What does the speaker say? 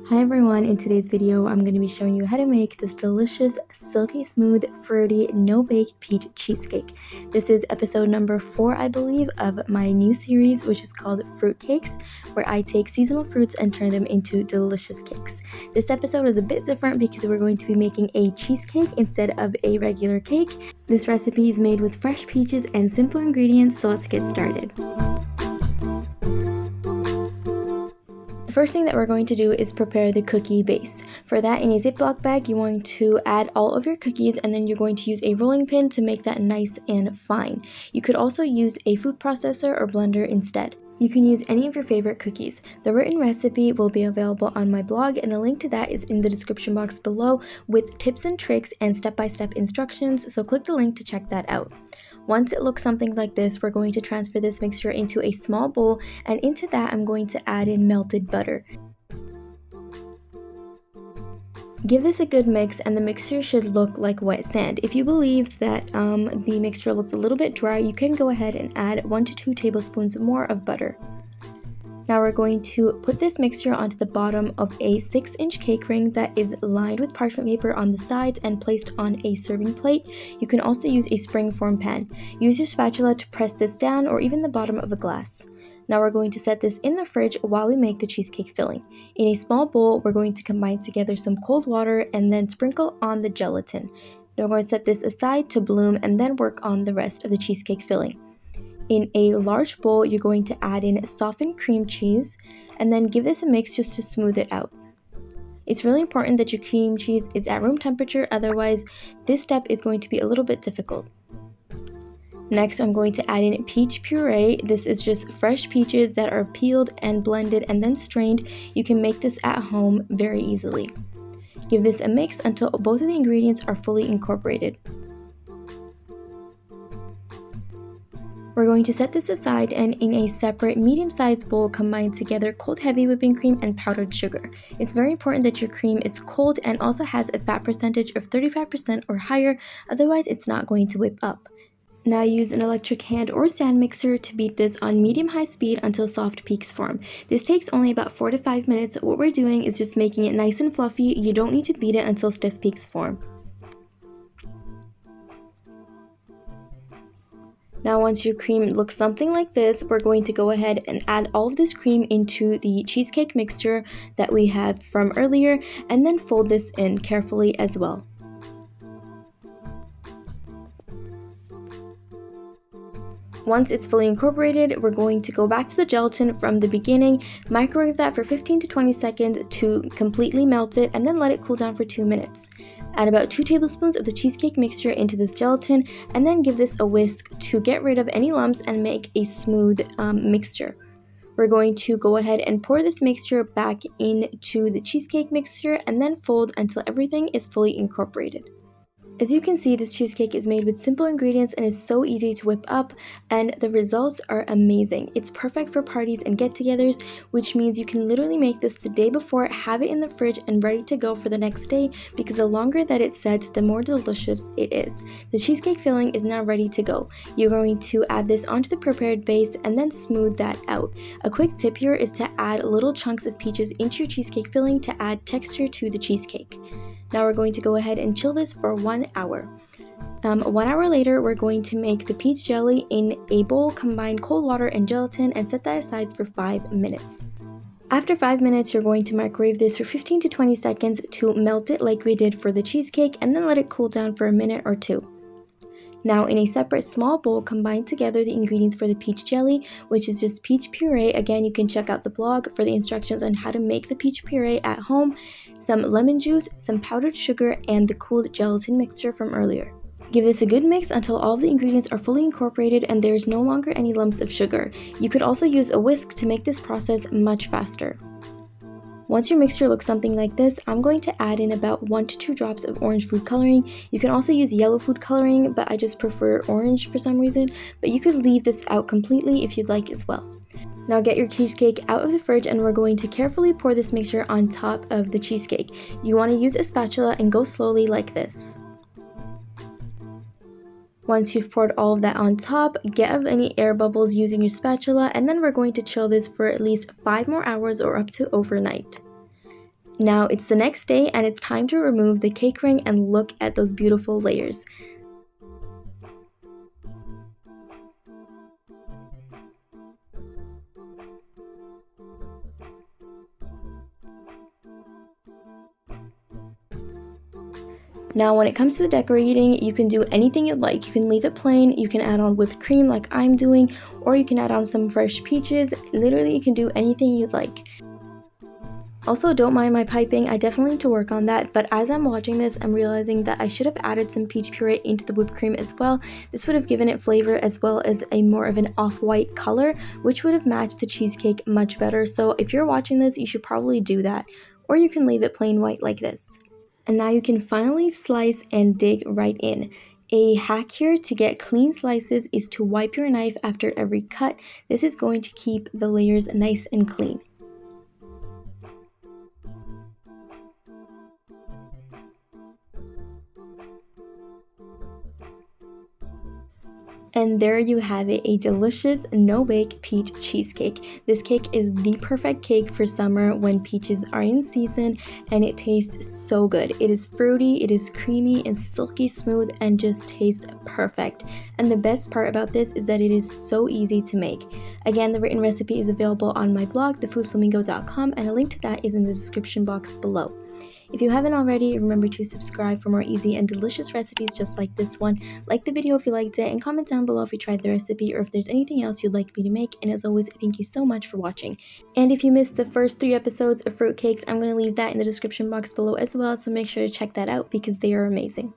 Hi everyone, in today's video I'm going to be showing you how to make this delicious, silky smooth, fruity, no-bake peach cheesecake. This is episode number 4, I believe, of my new series, which is called Fruit Cakes, where I take seasonal fruits and turn them into delicious cakes. This episode is a bit different because we're going to be making a cheesecake instead of a regular cake. This recipe is made with fresh peaches and simple ingredients, so let's get started. The first thing that we're going to do is prepare the cookie base. For that, in a Ziploc bag, you want to add all of your cookies, and then you're going to use a rolling pin to make that nice and fine. You could also use a food processor or blender instead. You can use any of your favorite cookies. The written recipe will be available on my blog, and the link to that is in the description box below with tips and tricks and step-by-step instructions, so click the link to check that out. Once it looks something like this, we're going to transfer this mixture into a small bowl, and into that I'm going to add in melted butter. Give this a good mix, and the mixture should look like wet sand. If you believe that the mixture looks a little bit dry, you can go ahead and add 1 to 2 tablespoons more of butter. Now we're going to put this mixture onto the bottom of a 6-inch cake ring that is lined with parchment paper on the sides and placed on a serving plate. You can also use a spring-form pan. Use your spatula to press this down, or even the bottom of a glass. Now we're going to set this in the fridge while we make the cheesecake filling. In a small bowl, we're going to combine together some cold water and then sprinkle on the gelatin. Now we're going to set this aside to bloom and then work on the rest of the cheesecake filling. In a large bowl, you're going to add in softened cream cheese and then give this a mix just to smooth it out. It's really important that your cream cheese is at room temperature, otherwise this step is going to be a little bit difficult. Next, I'm going to add in peach puree. This is just fresh peaches that are peeled and blended and then strained. You can make this at home very easily. Give this a mix until both of the ingredients are fully incorporated. We're going to set this aside, and in a separate medium-sized bowl, combine together cold heavy whipping cream and powdered sugar. It's very important that your cream is cold and also has a fat percentage of 35% or higher, otherwise it's not going to whip up. Now use an electric hand or stand mixer to beat this on medium-high speed until soft peaks form. This takes only about 4 to 5 minutes. What we're doing is just making it nice and fluffy. You don't need to beat it until stiff peaks form. Now once your cream looks something like this, we're going to go ahead and add all of this cream into the cheesecake mixture that we had from earlier, and then fold this in carefully as well. Once it's fully incorporated, we're going to go back to the gelatin from the beginning, microwave that for 15 to 20 seconds to completely melt it, and then let it cool down for 2 minutes. Add about 2 tablespoons of the cheesecake mixture into this gelatin, and then give this a whisk to get rid of any lumps and make a smooth mixture. We're going to go ahead and pour this mixture back into the cheesecake mixture and then fold until everything is fully incorporated. As you can see, this cheesecake is made with simple ingredients and is so easy to whip up, and the results are amazing. It's perfect for parties and get-togethers, which means you can literally make this the day before, have it in the fridge and ready to go for the next day, because the longer that it sets, the more delicious it is. The cheesecake filling is now ready to go. You're going to add this onto the prepared base and then smooth that out. A quick tip here is to add little chunks of peaches into your cheesecake filling to add texture to the cheesecake. Now we're going to go ahead and chill this for 1 hour. 1 hour later, we're going to make the peach jelly in a bowl, combine cold water and gelatin, and set that aside for 5 minutes. After 5 minutes, you're going to microwave this for 15 to 20 seconds to melt it like we did for the cheesecake, and then let it cool down for a minute or 2. Now in a separate small bowl, combine together the ingredients for the peach jelly, which is just peach puree. Again, you can check out the blog for the instructions on how to make the peach puree at home, some lemon juice, some powdered sugar, and the cooled gelatin mixture from earlier. Give this a good mix until all of the ingredients are fully incorporated and there's no longer any lumps of sugar. You could also use a whisk to make this process much faster. Once your mixture looks something like this, I'm going to add in about 1 to 2 drops of orange food coloring. You can also use yellow food coloring, but I just prefer orange for some reason, but you could leave this out completely if you'd like as well. Now get your cheesecake out of the fridge, and we're going to carefully pour this mixture on top of the cheesecake. You want to use a spatula and go slowly like this. Once you've poured all of that on top, get out any air bubbles using your spatula, and then we're going to chill this for at least 5 more hours or up to overnight. Now it's the next day and it's time to remove the cake ring and look at those beautiful layers. Now when it comes to the decorating, you can do anything you'd like. You can leave it plain, you can add on whipped cream like I'm doing, or you can add on some fresh peaches. Literally, you can do anything you'd like. Also, don't mind my piping, I definitely need to work on that, but as I'm watching this, I'm realizing that I should have added some peach puree into the whipped cream as well. This would have given it flavor as well as a more of an off-white color, which would have matched the cheesecake much better. So if you're watching this, you should probably do that, or you can leave it plain white like this. And now you can finally slice and dig right in. A hack here to get clean slices is to wipe your knife after every cut. This is going to keep the layers nice and clean. And there you have it, a delicious no-bake peach cheesecake. This cake is the perfect cake for summer when peaches are in season, and it tastes so good. It is fruity, it is creamy and silky smooth, and just tastes perfect. And the best part about this is that it is so easy to make. Again, the written recipe is available on my blog, thefoodflamingo.com, and a link to that is in the description box below. If you haven't already, remember to subscribe for more easy and delicious recipes just like this one. Like the video if you liked it, and comment down below if you tried the recipe or if there's anything else you'd like me to make. And as always, thank you so much for watching. And if you missed the first 3 episodes of fruitcakes, I'm going to leave that in the description box below as well, so make sure to check that out because they are amazing.